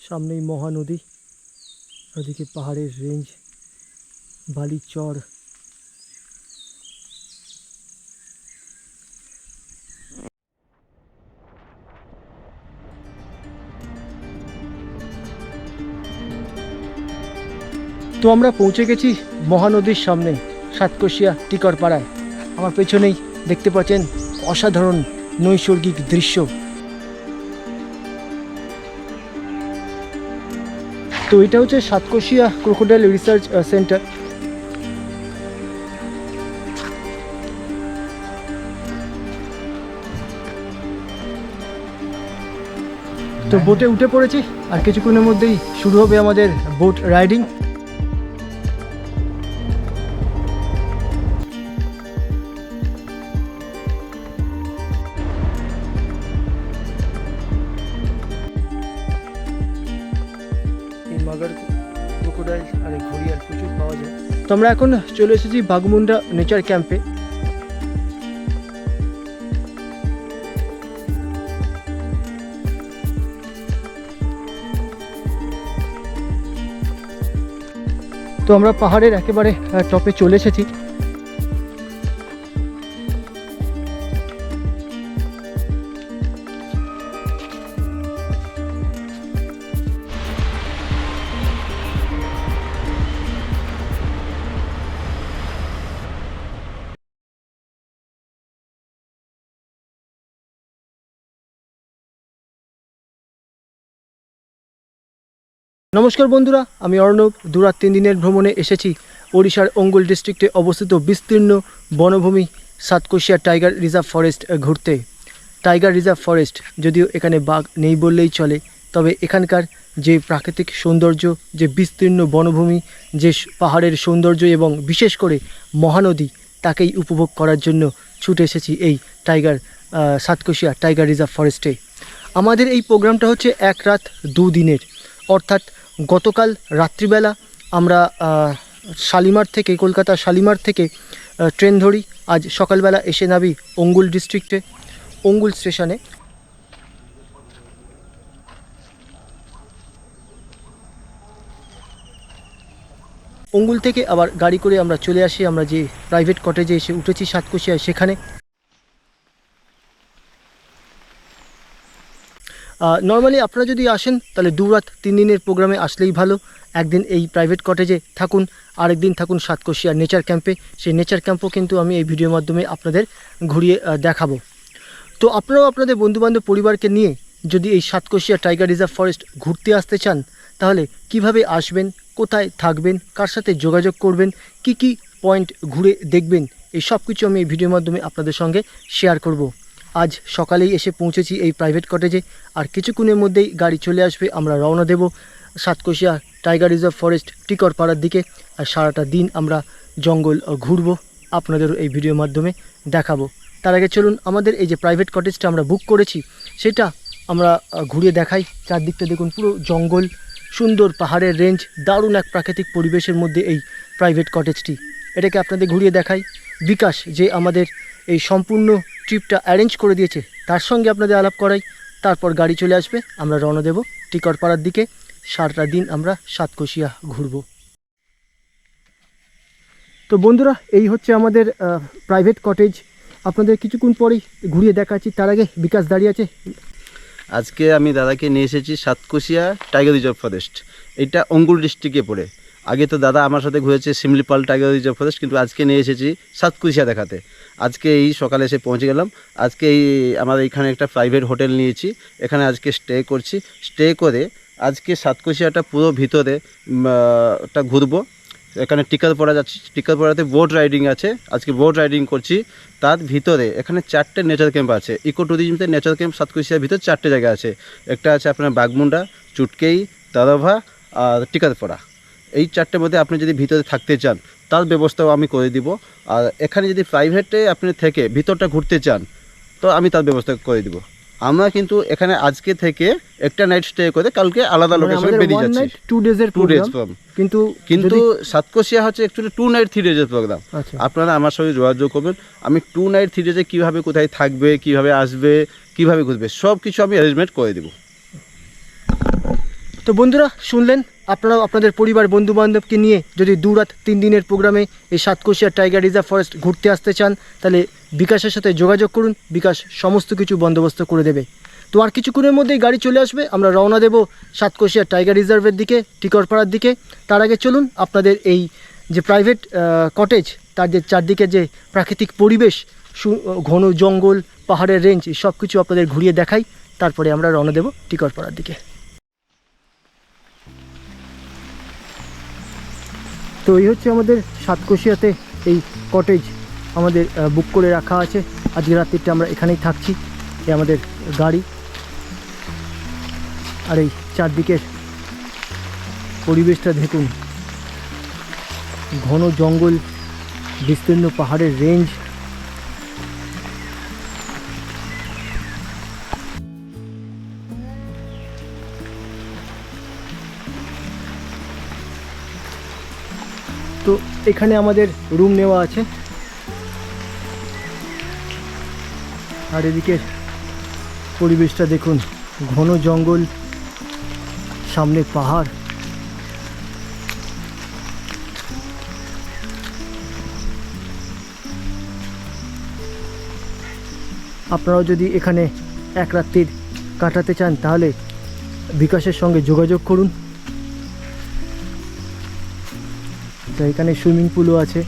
সামনেই মহানদী, ওদিকে পাহাড়ের রেঞ্জ, বালির চর। তো আমরা পৌঁছে গেছি মহানদীর সামনে, সাতকোশিয়া টিকরপাড়ায়। আমার পেছনেই দেখতে পাচ্ছেন অসাধারণ নৈসর্গিক দৃশ্য। তো এটা হচ্ছে সাতকোশিয়া ক্রোকোডাইল রিসার্চ সেন্টার। তো বোটে উঠে পড়েছি, আর কিছুক্ষণের মধ্যেই শুরু হবে আমাদের বোট রাইডিং। এই মাগার ক্রোকোডাইল আর এই ঘড়িয়াল প্রচুর পাওয়া যায়। তো আমরা এখন চলে এসেছি বাগমুন্ডা নেচার ক্যাম্পে। তো আমরা পাহাড়ের একেবারে টপে চলে এসেছি। নমস্কার বন্ধুরা, আমি অর্ণব। 2-3 দিনের ভ্রমণে এসেছি ওড়িশার অঙ্গুল ডিস্ট্রিক্টে অবস্থিত বিস্তীর্ণ বনভূমি সাতকোশিয়া টাইগার রিজার্ভ ফরেস্ট ঘুরতে। টাইগার রিজার্ভ ফরেস্ট, যদিও এখানে বাঘ নেই বললেই চলে, তবে এখানকার যে প্রাকৃতিক সৌন্দর্য, যে বিস্তীর্ণ বনভূমি, যে পাহাড়ের সৌন্দর্য এবং বিশেষ করে মহানদী, তাকেই উপভোগ করার জন্য ছুটে এসেছি এই সাতকোশিয়া টাইগার রিজার্ভ ফরেস্টে। আমাদের এই প্রোগ্রামটা হচ্ছে 1 রাত 2 দিনের, অর্থাৎ গতকাল রাত্রিবেলা আমরা শালিমার থেকে, কলকাতা শালিমার থেকে ট্রেন ধরি। আজ সকালবেলা এসে নামি অঙ্গুল ডিস্ট্রিক্টে, অঙ্গুল স্টেশনে। অঙ্গুল থেকে আবার গাড়ি করে আমরা চলে আসি আমরা যে প্রাইভেট কটেজে এসে উঠেছি সাতকোশিয়ায়, সেখানে। নর্মালি আপনারা যদি আসেন তাহলে 2 রাত 3 দিনের প্রোগ্রামে আসলেই ভালো। একদিন এই প্রাইভেট কটেজে থাকুন, আরেকদিন থাকুন সাতকোশিয়া নেচার ক্যাম্পে। সেই নেচার ক্যাম্পও কিন্তু আমি এই ভিডিওর মাধ্যমে আপনাদের ঘুরিয়ে দেখাবো। তো আপনারাও আপনাদের বন্ধুবান্ধব পরিবারকে নিয়ে যদি এই সাতকোশিয়া টাইগার রিজার্ভ ফরেস্ট ঘুরতে আসতে চান, তাহলে কিভাবে আসবেন, কোথায় থাকবেন, কার সাথে যোগাযোগ করবেন, কি কি পয়েন্ট ঘুরে দেখবেন, এই সব কিছু আমি এই ভিডিওর মাধ্যমে আপনাদের সঙ্গে শেয়ার করব। আজ সকালেই এসে পৌঁছেছি এই প্রাইভেট কটেজে, আর কিছুক্ষণের মধ্যেই গাড়ি চলে আসবে। আমরা রওনা দেব সাতকোশিয়া টাইগার রিজার্ভ ফরেস্ট টিকরপাড়ার দিকে। আর সারাটা দিন আমরা জঙ্গল ঘুরবো, আপনাদেরও এই ভিডিওর মাধ্যমে দেখাবো। তার আগে চলুন আমাদের এই যে প্রাইভেট কটেজটা আমরা বুক করেছি সেটা আমরা ঘুরিয়ে দেখাই। চারদিকটা দেখুন, পুরো জঙ্গল, সুন্দর পাহাড়ের রেঞ্জ, দারুণ এক প্রাকৃতিক পরিবেশের মধ্যে এই প্রাইভেট কটেজটি। এটাকে আপনাদের ঘুরিয়ে দেখাই। বিকাশ যে আমাদের এই সম্পূর্ণ ট্রিপটা অ্যারেঞ্জ করে দিয়েছে, তার সঙ্গে আপনাদের আলাপ করাই। তারপর গাড়ি চলে আসবে, আমরা রওনা দেব টিকরপাড়ার দিকে। সারাটা দিন আমরা সাতকোশিয়া ঘুরব। তো বন্ধুরা, এই হচ্ছে আমাদের প্রাইভেট কটেজ। আপনাদের কিছুক্ষণ পরেই ঘুরিয়ে দেখাচ্ছি। তার আগে বিকাশ দাঁড়িয়ে আছে। আজকে আমি দাদাকে নিয়ে এসেছি সাতকোশিয়া টাইগার রিজার্ভ ফরেস্ট। এটা অঙ্গুল ডিস্ট্রিক্টে পড়ে। আগে তো দাদা আমার সাথে ঘুরেছে শিমলিপাল টাইগার রিজার্ভ ফরেস্ট, কিন্তু আজকে নিয়ে এসেছি সাতকোশিয়া দেখাতে। আজকে এই সকালে এসে পৌঁছে গেলাম। আজকে এই আমাদের এখানে একটা প্রাইভেট হোটেল নিয়েছি, এখানে আজকে স্টে করছি। স্টে করে আজকে সাতকোশিয়াটা পুরো ভিতরে ঘুরবো। এখানে টিকরপাড়া যাচ্ছি, টিকরপাড়াতে বোট রাইডিং আছে, আজকে বোট রাইডিং করছি। তার ভিতরে এখানে 4টে নেচার ক্যাম্প আছে। ইকো ট্যুরিজমতে নেচার ক্যাম্প সাতকোশিয়ার ভিতরে 4টে জায়গা আছে। একটা আছে আপনার বাগমুন্ডা, চুটকেই, তারাভা আর টিকরপাড়া। এই 4টের মধ্যে আপনি যদি ভিতরে থাকতে চান তার ব্যবস্থাও আমি করে দিব। আর এখানে যদি প্রাইভেটে আপনি থেকে ভিতরটা ঘুরতে চান তো আমি তার ব্যবস্থা করে দিব। আমরা কিন্তু এখানে আজকে থেকে একটা নাইট স্টে করে কালকে আলাদা লোকেশনে বেরিয়ে যাচ্ছি। 2 ডেজের প্রোগ্রাম, কিন্তু সাতকোশিয়া হচ্ছে অ্যাকচুয়ালি 2 নাইট 3 ডেজের প্রোগ্রাম। আপনারা আমার সঙ্গে যোগাযোগ করবেন। আমি 2 নাইট 3 ডেজে কীভাবে কোথায় থাকবে, কিভাবে আসবে, কিভাবে ঘুরবে, সব কিছু আমি অ্যারেঞ্জমেন্ট করে দেবো। তো বন্ধুরা শুনলেন, আপনারাও আপনাদের পরিবার বন্ধুবান্ধবকে নিয়ে যদি 2 রাত 3 দিনের প্রোগ্রামে এই সাতকোশিয়া টাইগার রিজার্ভ ফরেস্ট ঘুরতে আসতে চান, তাহলে বিকাশের সাথে যোগাযোগ করুন। বিকাশ সমস্ত কিছু বন্দোবস্ত করে দেবে। তো আর কিছুক্ষণের মধ্যেই গাড়ি চলে আসবে, আমরা রওনা দেব সাতকোশিয়া টাইগার রিজার্ভের দিকে, টিকরপাড়ার দিকে। তার আগে চলুন আপনাদের এই যে প্রাইভেট কটেজ, তার যে চারদিকে যে প্রাকৃতিক পরিবেশ, ঘন জঙ্গল, পাহাড়ের রেঞ্জ, সব কিছু আপনাদের ঘুরিয়ে দেখাই। তারপরে আমরা রওনা দেব টিকরপাড়ার দিকে। তো এই হচ্ছে আমাদের সাতকোশিয়াতে এই কটেজ আমাদের বুক করে রাখা আছে। আজকে রাত্রিটা আমরা এখানেই থাকছি। এই আমাদের গাড়ি, আর এই চারদিকের পরিবেশটা দেখুন, ঘন জঙ্গল, বিস্তীর্ণ পাহাড়ের রেঞ্জ। তো এখানে আমাদের রুম নেওয়া আছে। আর এদিকের পরিবেশটা দেখুন, ঘন জঙ্গল, সামনে পাহাড়। আপনারাও যদি এখানে এক রাত্রির কাটাতে চান, তাহলে বিকাশের সঙ্গে যোগাযোগ করুন। তো এখানে সুইমিং পুলও আছে।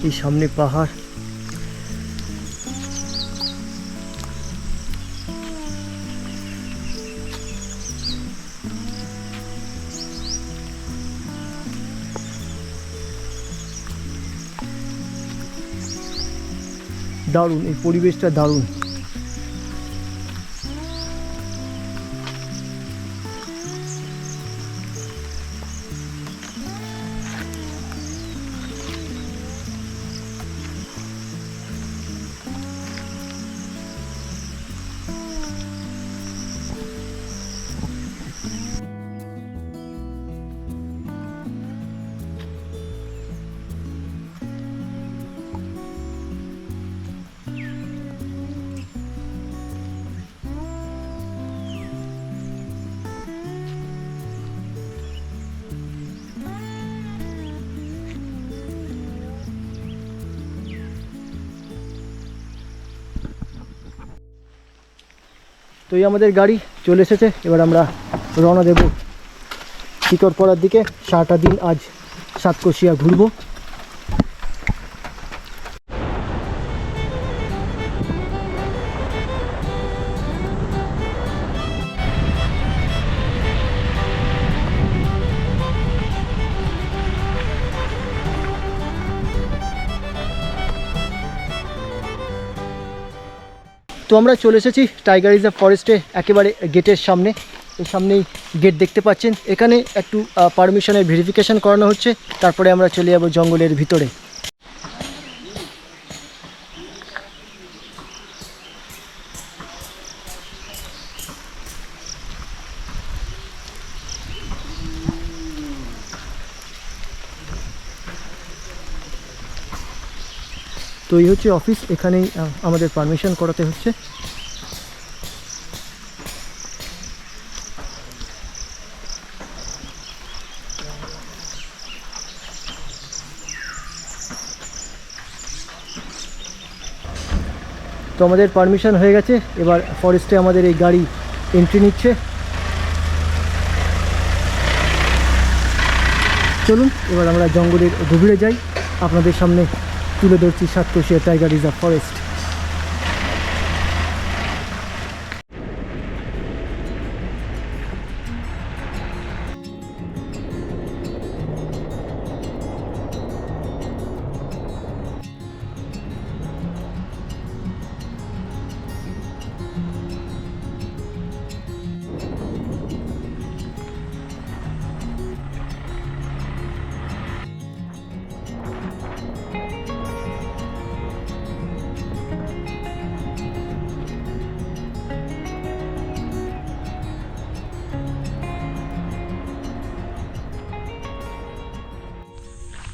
এই সামনে পাহাড়। দারুণ, এই পরিবেশটা দারুণ। তো এই আমাদের গাড়ি চলে এসেছে। এবার আমরা রওনা দেব টিকরপাড়ার দিকে। সারাটা দিন আজ সাতকোশিয়া ঘুরবো। তো আমরা চলে এসেছি টাইগার রিজার্ভ ফরেস্টে, একেবারে গেটের সামনে। এই সামনেই গেট দেখতে পাচ্ছেন। এখানে একটু পারমিশনের ভেরিফিকেশন করানো হচ্ছে, তারপরে আমরা চলে যাব জঙ্গলের ভিতরে। তো এই হচ্ছে অফিস, এখানেই আমাদের পারমিশন করাতে হচ্ছে। তো আমাদের পারমিশন হয়ে গেছে। এবার ফরেস্টে আমাদের এই গাড়ি এন্ট্রি নিচ্ছে। চলুন এবার আমরা জঙ্গলের গভীরে যাই। আপনাদের সামনে তুলে ধরছি সাতকোশিয়া টাইগার রিজার্ভ ফরেস্ট।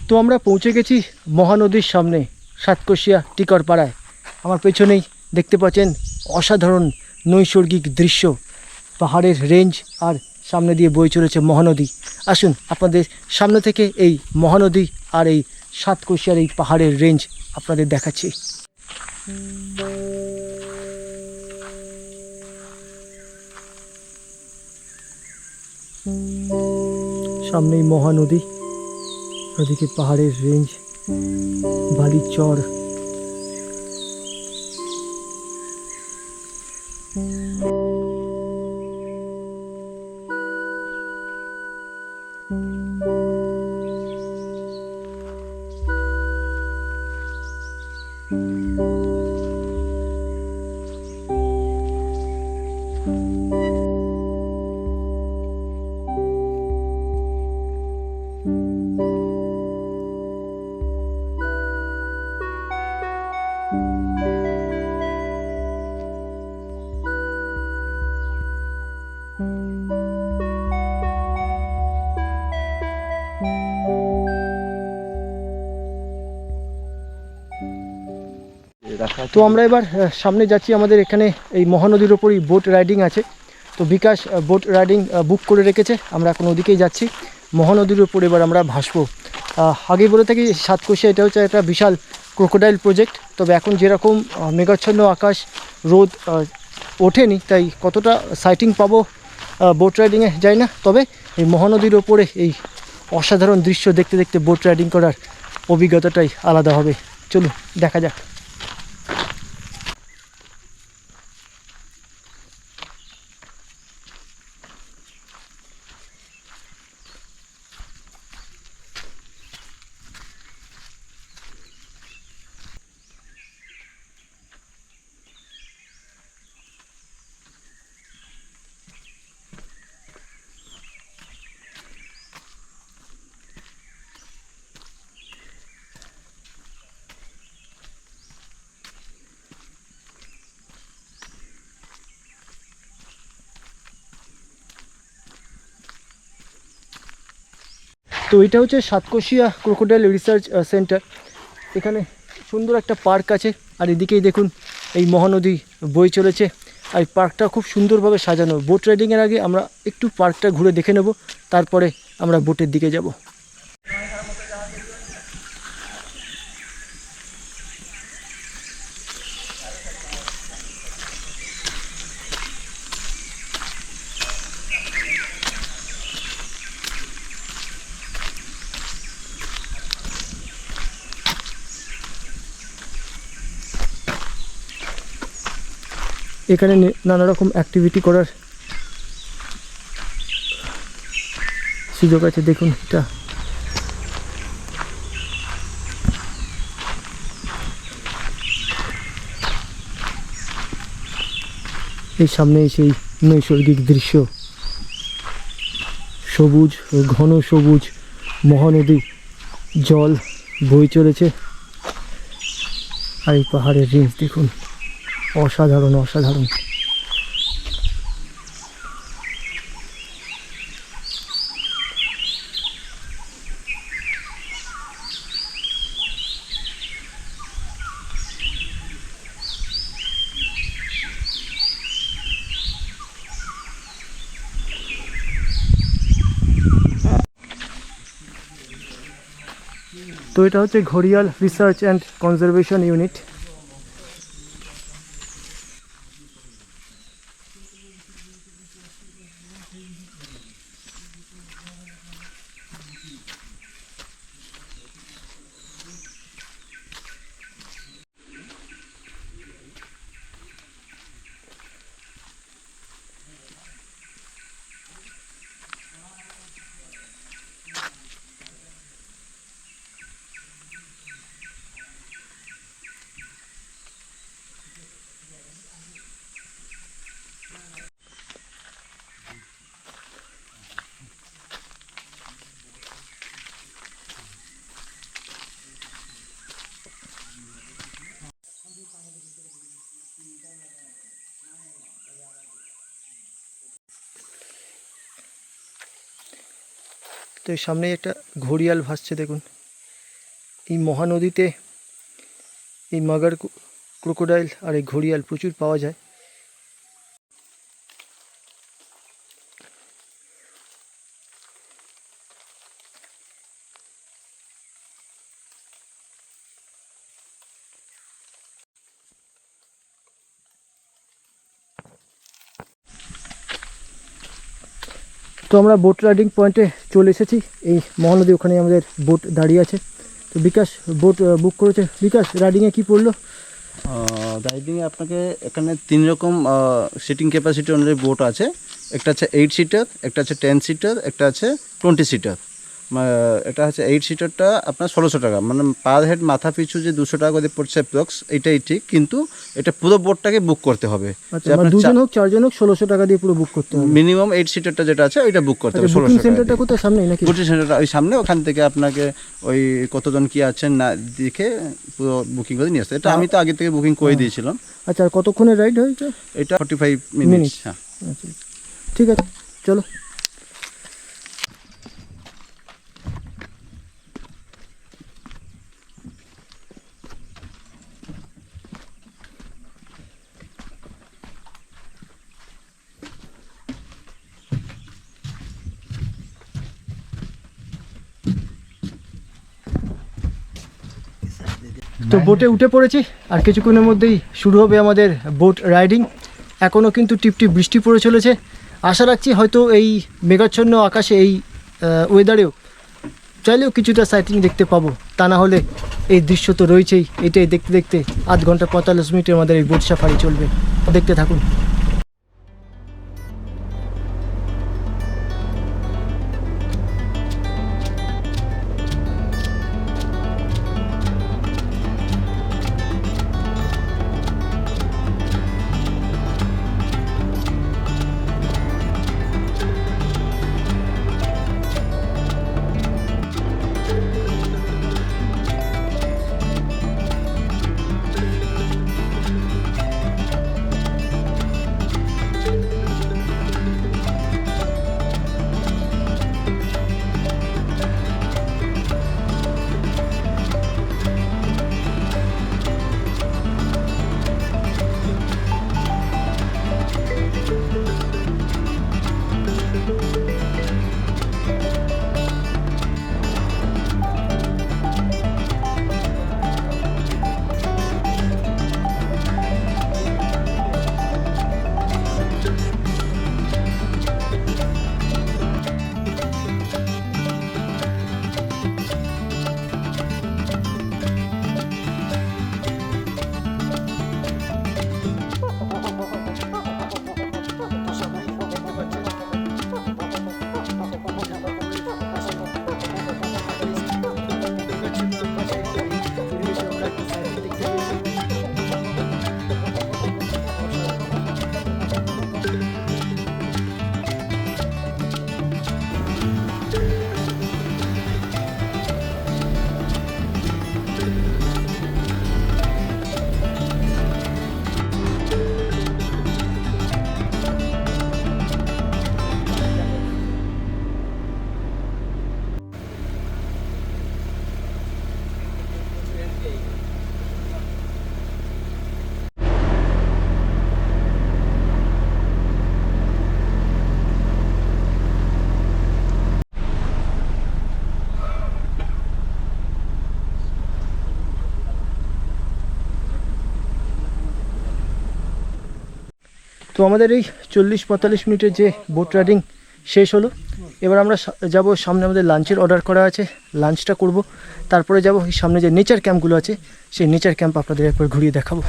তো আমরা পৌঁছে গেছি মহানদীর সামনে, সাতকোশিয়া টিকরপাড়ায়। আমার পেছনেই দেখতে পাচ্ছেন অসাধারণ নৈসর্গিক দৃশ্য, পাহাড়ের রেঞ্জ, আর সামনে দিয়ে বয়ে চলেছে মহানদী। আসুন আপনাদের সামনে থেকে এই মহানদী আর এই সাতকোশিয়ার এই পাহাড়ের রেঞ্জ আপনাদের দেখাচ্ছি। সামনেই মহানদী, ওদিকে পাহাড়ের রেঞ্জ, বালির চর। তো আমরা এবার সামনে যাচ্ছি। আমাদের এখানে এই মহানদীর ওপরই বোট রাইডিং আছে। তো বিকাশ বোট রাইডিং বুক করে রেখেছে, আমরা এখন ওদিকেই যাচ্ছি। মহানদীর ওপর এবার আমরা ভাসবো। আগে বলে থাকি সাতকোশিয়া এটা হচ্ছে একটা বিশাল ক্রোকোডাইল প্রজেক্ট। তবে এখন যেরকম মেঘাচ্ছন্ন আকাশ, রোদ ওঠেনি, তাই কতটা সাইটিং পাবো বোট রাইডিংয়ে যাই না। তবে এই মহানদীর ওপরে এই অসাধারণ দৃশ্য দেখতে দেখতে বোট রাইডিং করার অভিজ্ঞতাটাই আলাদা হবে। চলুন দেখা যাক। তো এটা হচ্ছে সাতকোশিয়া ক্রোকোডাইল রিসার্চ সেন্টার। এখানে সুন্দর একটা পার্ক আছে, আর এদিকেই দেখুন এই মহানদী বয়ে চলেছে। আর এই পার্কটা খুব সুন্দরভাবে সাজানো। বোট রাইডিংয়ের আগে আমরা একটু পার্কটা ঘুরে দেখে নেব, তারপরে আমরা বোটের দিকে যাব। এখানে নানা রকম অ্যাক্টিভিটি করার সুযোগ আছে। দেখুন এটা এই সামনে সেই নৈসর্গিক দৃশ্য, সবুজ, ঘন সবুজ মহানদী, জল বয়ে চলেছে। আর এই পাহাড়ের রেঞ্জ দেখুন, অসাধারণ অসাধারণ। তো এটা হচ্ছে ঘড়িয়াল রিসার্চ অ্যান্ড কনজারভেশন ইউনিট। তো এই সামনেই একটা ঘড়িয়াল ভাসছে দেখুন। এই মহানদীতে এই মাগার ক্রোকোডাইল আর এই ঘড়িয়াল প্রচুর পাওয়া যায়। তো আমরা বোট রাইডিং পয়েন্টে চলে এসেছি। এই মহানদী ওখানে আমাদের বোট দাঁড়িয়ে আছে। তো বিকাশ বোট বুক করেছে। বিকাশ, রাইডিংয়ে কি পড়লো? রাইডিংয়ে আপনাকে এখানে 3 রকম সিটিং ক্যাপাসিটি অনুযায়ী বোট আছে। একটা আছে 8 সিটার, একটা আছে 10 সিটার, একটা আছে 20 সিটার। এটা হচ্ছে 8 সিটারটা আপনার 1600 টাকা, মানে পার হেড মাথা পিছু যে 200 টাকা করে পড়ছে অ্যাপ্রক্স, এটাই ঠিক। কিন্তু এটা পুরো বোটটাকে বুক করতে হবে। আচ্ছা, মানে 2 জন হোক 4 জন হোক 1600 টাকা দিয়ে পুরো বুক করতে হবে। মিনিমাম 8 সিটারটা যেটা আছে ওইটা বুক করতে হবে 1600 বুকিং টাকা। সেন্টারটা কোথায়, সামনেই নাকি? বুকিং সেন্টারটা ওই সামনে, ওখান থেকে আপনাকে ওই কতজন কি আছেন না দেখে পুরো বুকিং করে নিয়ে আসতে। এটা আমি তো আগে থেকে বুকিং করে দিয়েছিলাম। আচ্ছা, আর কতক্ষণের রাইড হয় এটা? এটা 45 মিনিট। হ্যাঁ, আচ্ছা, ঠিক আছে, চলো। তো বোটে উঠে পড়েছি, আর কিছুক্ষণের মধ্যেই শুরু হবে আমাদের বোট রাইডিং। এখনও কিন্তু টিপটিপ বৃষ্টি পড়ে চলেছে। আশা রাখছি হয়তো এই মেঘাচ্ছন্ন আকাশে এই ওয়েদারেও চাইলেও কিছুটা সাইটিং দেখতে পাবো। তা না হলে এই দৃশ্য তো রয়েছেই, এটাই দেখতে দেখতে 8 ঘন্টা 45 মিনিটের আমাদের এই বোট সাফারি চলবে। দেখতে থাকুন। তো আমাদের এই 40-45 মিনিটের যে বোট রাইডিং শেষ হলো। এবার আমরা যাব সামনে, আমাদের লাঞ্চের অর্ডার করা আছে, লাঞ্চটা করব। তারপরে যাব এই সামনে যে নেচার ক্যাম্পগুলো আছে, সেই নেচার ক্যাম্প আপনাদের একবার ঘুরিয়ে দেখাবো।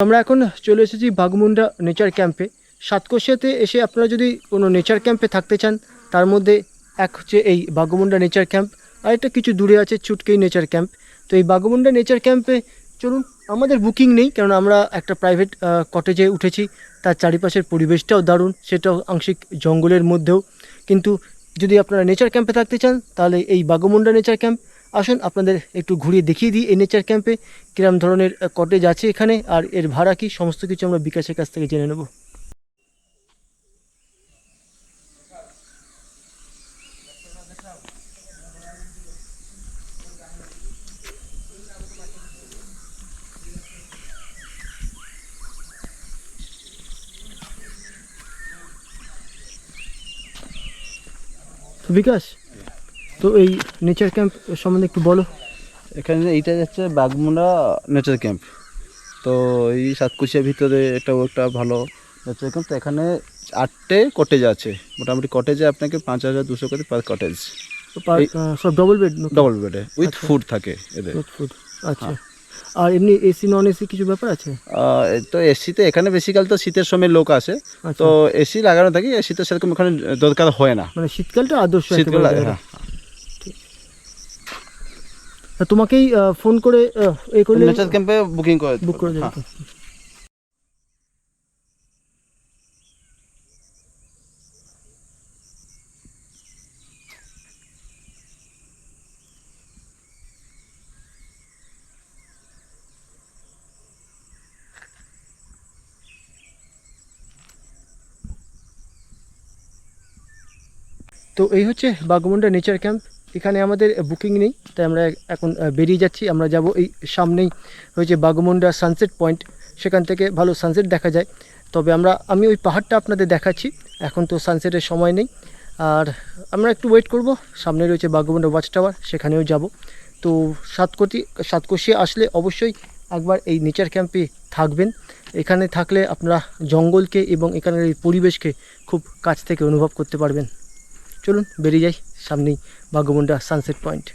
আমরা এখন চলে এসেছি বাঘমুন্ডা নেচার ক্যাম্পে। সাতকোশিয়াতে এসে আপনারা যদি কোনো নেচার ক্যাম্পে থাকতে চান, তার মধ্যে এক হচ্ছে এই বাঘমুন্ডা নেচার ক্যাম্প, আর একটা কিছু দূরে আছে চুটকেই নেচার ক্যাম্প। তো এই বাঘমুন্ডা নেচার ক্যাম্পে চলুন। আমাদের বুকিং নেই, কারণ আমরা একটা প্রাইভেট কটেজে উঠেছি। তার চারিপাশের পরিবেশটাও দারুণ, সেটাও আংশিক জঙ্গলের মধ্যেও। কিন্তু যদি আপনারা নেচার ক্যাম্পে থাকতে চান, তাহলে এই বাঘমুন্ডা নেচার ক্যাম্প আসুন আপনাদের একটু ঘুরিয়ে দেখিয়ে দিই এই নেচার ক্যাম্পে কিরম ধরনের কটেজ আছে এখানে, আর এর ভাড়া কি, সমস্ত কিছু আমরা বিকাশের কাছ থেকে জেনে নেব। বিকাশ, তো এই নেচার ক্যাম্প সম্বন্ধে একটু বলো। এখানে এইটা যাচ্ছে বাগমুন্ডা নেচার ক্যাম্প। তো এই সাতকুশিয়ার ভিতরে এটাও একটা ভালো নেচার ক্যাম্প। তো এখানে 8টে কটেজ আছে, মোটামুটি কটেজে আপনাকে 5,200 করে পার কটেজ। সব ডবল বেড? ডবল বেডে উইথ আচ্ছা। ফুড থাকে এদের। ফুড, আচ্ছা। আর এমনি এসি নন এসি কিছু ব্যাপার আছে? তো এসিতে এখানে বেসিক্যাল তো শীতের সময় লোক আসে, আচ্ছা। তো এসি লাগানো থাকে, এসি তো সেরকম এখানে দরকার হয় না। মানে শীতকালটা আদর্শ শীতকাল, একেবারে জায়গাটা। হ্যাঁ। তা তোমাকেই ফোন করে এ করলে নেচার ক্যাম্পে বুকিং করে বুক করে দেবে হ্যাঁ। তো? তো এই হচ্ছে বাগমুন্ডা নেচার ক্যাম্প। এখানে আমাদের বুকিং নেই, তাই আমরা এখন বেরিয়ে যাচ্ছি। আমরা যাব এই সামনেই হয়েছে বাগমুন্ডা সানসেট পয়েন্ট, সেখান থেকে ভালো সানসেট দেখা যায়। তবে আমি ওই পাহাড়টা আপনাদের দেখাচ্ছি, এখন তো সানসেটের সময় নেই। আর আমরা একটু ওয়েট করব, সামনে রয়েছে বাগমুন্ডা ওয়াচ টাওয়ার, সেখানেও যাব। তো সাতকোশিয়া আসলে অবশ্যই একবার এই নেচার ক্যাম্পে থাকবেন। এখানে থাকলে আপনারা জঙ্গলকে এবং এখানের এই পরিবেশকে খুব কাছ থেকে অনুভব করতে পারবেন। চলুন বেরিয়ে যাই, সামনেই বাগমুন্ডা সানসেট পয়েন্ট।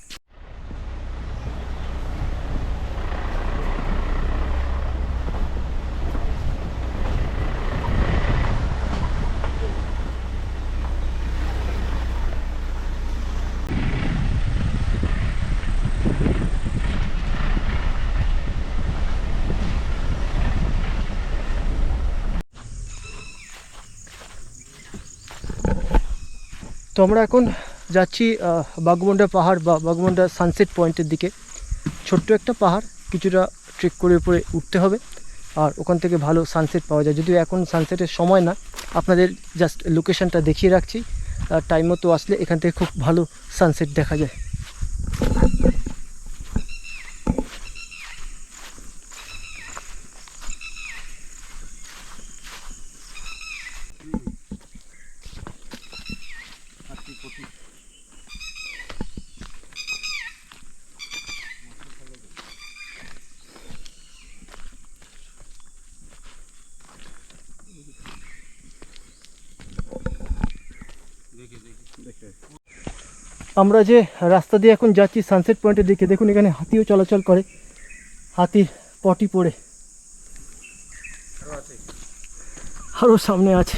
তো আমরা এখন যাচ্ছি বাগমুন্ডা পাহাড় বা বাগমুন্ডা সানসেট পয়েন্টের দিকে। ছোট্ট একটা পাহাড়, কিছুটা ট্রেক করে উপরে উঠতে হবে, আর ওখান থেকে ভালো সানসেট পাওয়া যায়। যদিও এখন সানসেটের সময় না, আপনাদের জাস্ট লোকেশনটা দেখিয়ে রাখছি। টাইম মতো আসলে এখান থেকে খুব ভালো সানসেট দেখা যায়। আমরা যে রাস্তা দিয়ে এখন যাচ্ছি সানসেট পয়েন্টের দিকে, দেখুন এখানে হাতিও চলাচল করে, হাতির পটি পড়ে আরও সামনে আছে।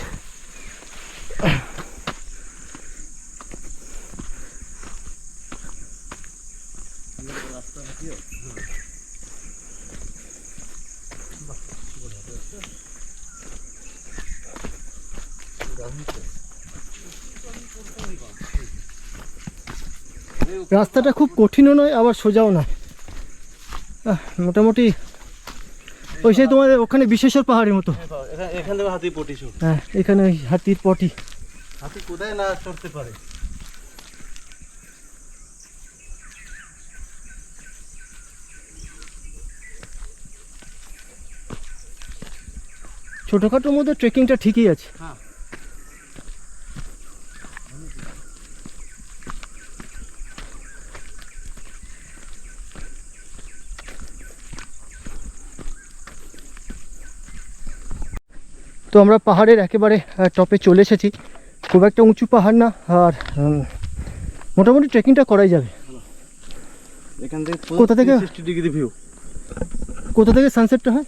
রাস্তাটা খুব কঠিনও নয়, আবার সোজাও নয়, মোটামুটি ওই সেই তোমাদের ওখানে বিশেষর পাহাড়ের মতো। এখান থেকে হাতি পটি শুরু। হ্যাঁ, এখানে ওই হাতির পটি। হাতি কোথায় না চড়তে পারে। ছোটোখাটোর মধ্যে ট্রেকিংটা ঠিকই আছে। হ্যাঁ। তো আমরা পাহাড়ের একেবারে টপে চলে এসেছি। খুব একটা উঁচু পাহাড় না, আর মোটামুটি ট্রেকিংটা করাই যাবে। এখান থেকে কোথা থেকে? 60 ডিগ্রি ভিউ। কোথা থেকে সানসেটটা হয়?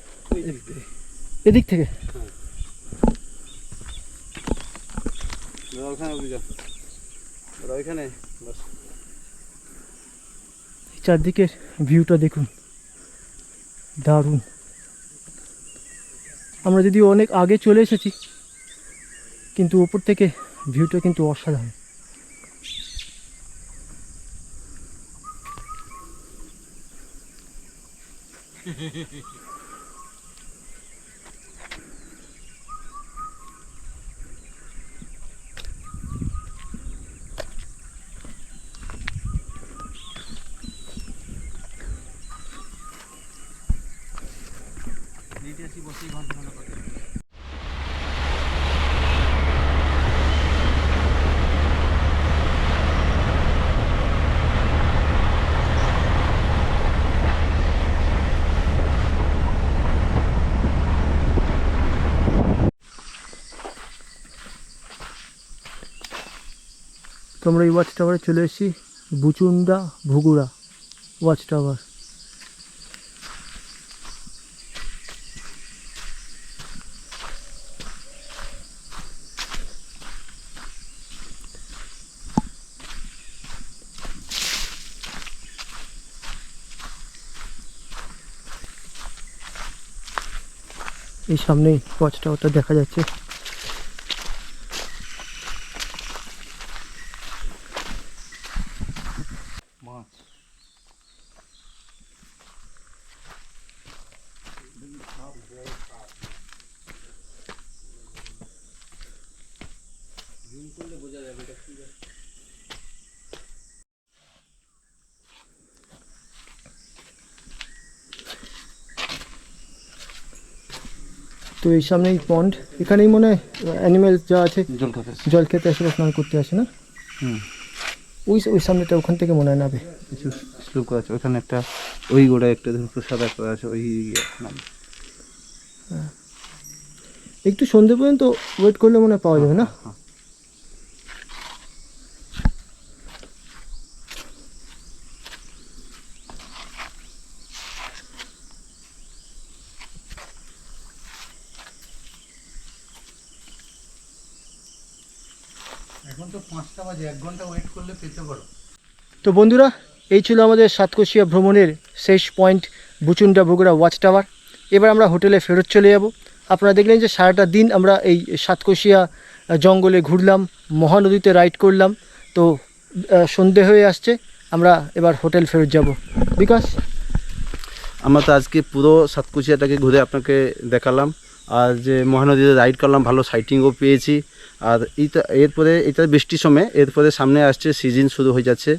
এদিক থেকে। ওখানে অভিযান ওইখানে বাস। চারদিকের ভিউটা দেখুন, দারুণ। আমরা যদিও অনেক আগে চলে এসেছি, কিন্তু উপর থেকে ভিউটা কিন্তু অসাধারণ। তো আমরা এই ওয়াচ টাওয়ারে চলে এসেছি, বুচুন্ডা ভুগুড়া ওয়াচ টাওয়ার। এই সামনেই ওয়াচ টাওয়ারটা দেখা যাচ্ছে। তো এই সামনেই পন্ড, এখানেই মনে হয় অ্যানিমেল যা আছে জল খেতে আসে বা স্নান করতে আসে না? ওই ওই সামনেটা, ওখান থেকে মনে হয় নাবে। কিছু শ্লোক আছে ওখানে, একটা ওই গোড়ায় একটা প্রসাদ করা আছে ওই নাম। একটু সন্ধে পর্যন্ত ওয়েট করলে মনে হয় পাওয়া যাবে না? এখন তো 5টা বাজে, 1 ঘন্টা ওয়েট করলে পেতে পারো। তো বন্ধুরা, এই ছিল আমাদের সাতকোশিয়া ভ্রমণের শেষ পয়েন্ট, বুচুন্ডা ভুগুড়া ওয়াচ টাওয়ার। এবার আমরা হোটেলে ফেরত চলে যাব। আপনারা দেখলেন যে সারাটা দিন আমরা এই সাতকোশিয়া জঙ্গলে ঘুরলাম, মহানদীতে রাইড করলাম। তো সন্ধে হয়ে আসছে, আমরা এবার হোটেল ফেরত যাব। বিকাশ, আমরা তো আজকে পুরো সাতকুচিয়াটাকে ঘুরে আপনাকে দেখালাম, আর যে মহানদীতে রাইড করলাম, ভালো সাইটিংও পেয়েছি। আর এরপরে এটা বৃষ্টির সময়, এরপরে সামনে আসছে সিজন শুরু হয়ে যাচ্ছে।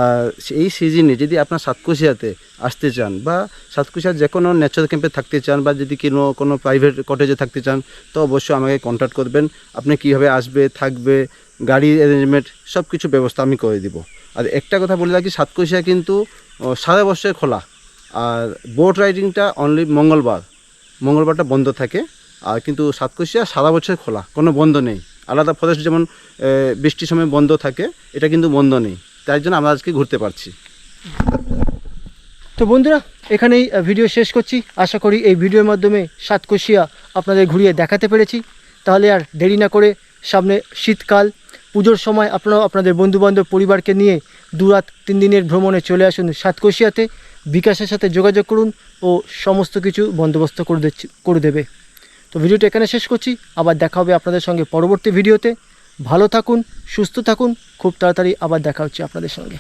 আর এই সিজনে যদি আপনার সাতকুচিয়াতে আসতে চান বা সাতকুচিয়ার যে কোনো ন্যাচারাল ক্যাম্পে থাকতে চান বা যদি কোনো প্রাইভেট কটেজে থাকতে চান, তো অবশ্যই আমাকে কন্ট্যাক্ট করবেন। আপনি কীভাবে আসবে, থাকবে, গাড়ির অ্যারেঞ্জমেন্ট সব কিছু ব্যবস্থা আমি করে দিব। আর একটা কথা বলে রাখি, সাতকুচিয়া কিন্তু সারা বছর খোলা। আর বোট রাইডিংটা অনলি মঙ্গলবারটা বন্ধ থাকে। আর কিন্তু সাতকোশিয়া সারা বছর খোলা, কোনো বন্ধ নেই। আলাদা ফরেস্ট যেমন বৃষ্টির সময় বন্ধ থাকে, এটা কিন্তু বন্ধ নেই। তাই জন্য আমরা আজকে ঘুরতে পারছি। তো বন্ধুরা, এখানেই ভিডিও শেষ করছি। আশা করি এই ভিডিওর মাধ্যমে সাতকোশিয়া আপনাদের ঘুরিয়ে দেখাতে পেরেছি। তাহলে আর দেরি না করে, সামনে শীতকাল, পুজোর সময় আপনারাও আপনাদের বন্ধুবান্ধব পরিবারকে নিয়ে 2 রাত 3 দিনের ভ্রমণে চলে আসুন সাতকোশিয়াতে। বিকাশের সাথে যোগাযোগ করুন ও সমস্ত কিছু বন্দোবস্ত করে দেবে। তো ভিডিওটা এখানে শেষ করছি, আবার দেখা হবে আপনাদের সঙ্গে পরবর্তী ভিডিওতে। ভালো থাকুন, সুস্থ থাকুন, খুব তাড়াতাড়ি আবার দেখা হচ্ছে আপনাদের সঙ্গে।